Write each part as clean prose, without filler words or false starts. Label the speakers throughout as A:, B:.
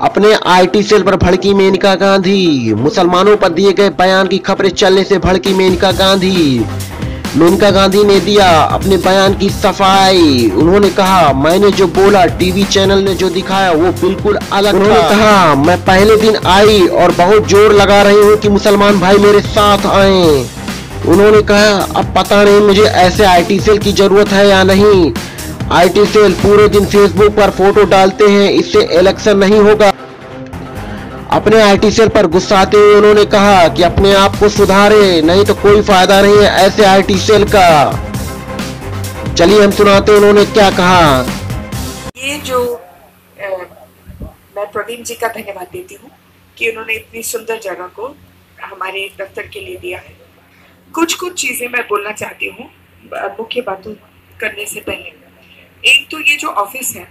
A: अपने IT cell पर भड़की मेनका गांधी। मुसलमानों पर दिए गए बयान की खबरें चलने से भड़की मेनका गांधी। मेनका गांधी ने दिया अपने बयान की सफाई। उन्होंने कहा, मैंने जो बोला, टीवी चैनल ने जो दिखाया वो बिल्कुल अलग था। उन्होंने कहा, मैं पहले दिन आई और बहुत जोर लगा रही हूँ कि मुसलमान भाई मेरे साथ आए। उन्होंने कहा, अब पता नहीं मुझे ऐसे आईटी सेल की जरूरत है या नहीं। आईटी सेल पूरे दिन फेसबुक पर फोटो डालते हैं, इससे इलेक्शन नहीं होगा। अपने आईटी सेल पर गुस्साते हुए उन्होंने कहा कि अपने आप को सुधारे, नहीं तो कोई फायदा नहीं है ऐसे आईटी सेल का। चलिए हम सुनाते हैं उन्होंने क्या कहा।
B: ये जो मैं प्रवीण जी का धन्यवाद देती हूँ कि उन्होंने इतनी सुंदर जगह को हमारे दफ्तर के लिए दिया है। कुछ चीजें मैं बोलना चाहती हूँ मुख्य बातों करने से पहले। एक तो ये जो ऑफिस है,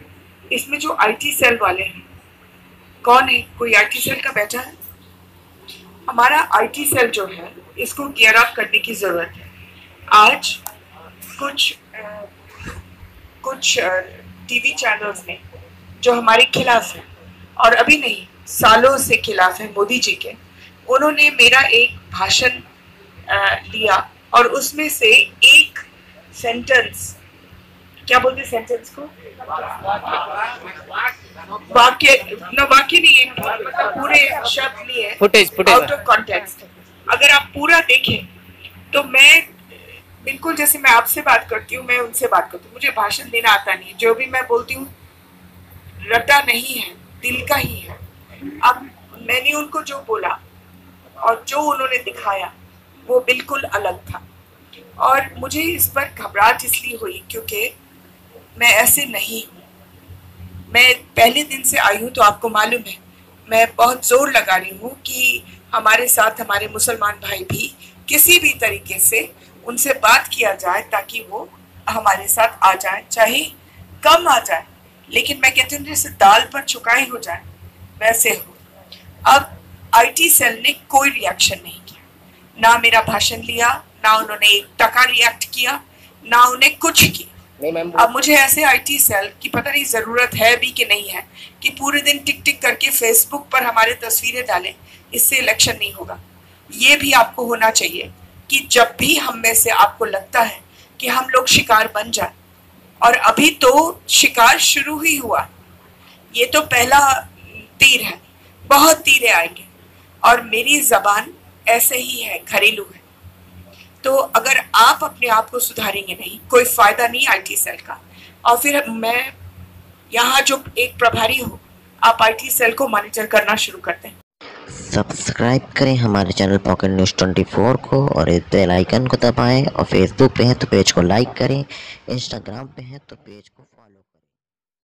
B: इसमें जो आईटी सेल वाले हैं, कौन है? कोई आईटी सेल का बैठा है? हमारा आईटी सेल जो है, इसको गियर अप करने की जरूरत है। आज कुछ टीवी चैनल्स ने जो हमारे खिलाफ है, और अभी नहीं सालों से खिलाफ है मोदी जी के, उन्होंने मेरा एक भाषण लिया और उसमें से एक सेंटेंस, क्या बोलते सेंटेंस को, वाक्य नहीं है, पूरे शब्द लिए आउट ऑफ कॉन्टेक्स्ट। अगर आप पूरा देखें तो मैं बिल्कुल जैसे मैं आपसे बात करती हूँ, मैं उनसे बात करती हूँ। मुझे भाषण देना आता नहीं है, जो भी मैं बोलती हूँ रटा नहीं है, दिल का ही है। अब मैंने उनको जो बोला और जो उन्होंने दिखाया वो बिल्कुल अलग था, और मुझे इस पर घबराहट इसलिए हुई क्योंकि मैं ऐसे नहीं हूँ। मैं पहले दिन से आई हूँ तो आपको मालूम है, मैं बहुत जोर लगा रही हूँ कि हमारे साथ हमारे मुसलमान भाई भी किसी भी तरीके से उनसे बात किया जाए ताकि वो हमारे साथ आ जाए, चाहे कम आ जाए, लेकिन मैं कहती हूँ जैसे दाल पर चुकाई हो जाए वैसे हो। अब आईटी सेल ने कोई रिएक्शन नहीं किया, ना मेरा भाषण लिया, ना उन्होंने एक टका रिएक्ट किया, ना उन्हें कुछ किया। अब मुझे ऐसे आईटी सेल की पता नहीं जरूरत है भी कि नहीं है कि पूरे दिन टिक टिक करके फेसबुक पर हमारे तस्वीरें डालें, इससे इलेक्शन नहीं होगा। ये भी आपको होना चाहिए कि जब भी हम में से आपको लगता है कि हम लोग शिकार बन जाए, और अभी तो शिकार शुरू ही हुआ, ये तो पहला तीर है, बहुत तीरे आएंगे, और मेरी जबान ऐसे ही है, घरेलू है। तो अगर आप अपने आप को सुधारेंगे नहीं, कोई फायदा नहीं आईटी सेल का। और फिर मैं यहाँ जो एक प्रभारी हूँ, आप आईटी सेल को मॉनिटर करना शुरू करते हैं।
C: सब्सक्राइब करें हमारे चैनल पॉकेट न्यूज़ 24 को और इस बेल आइकन को दबाएं, और फेसबुक पे हैं तो पेज को लाइक करें, इंस्टाग्राम पे हैं तो पेज को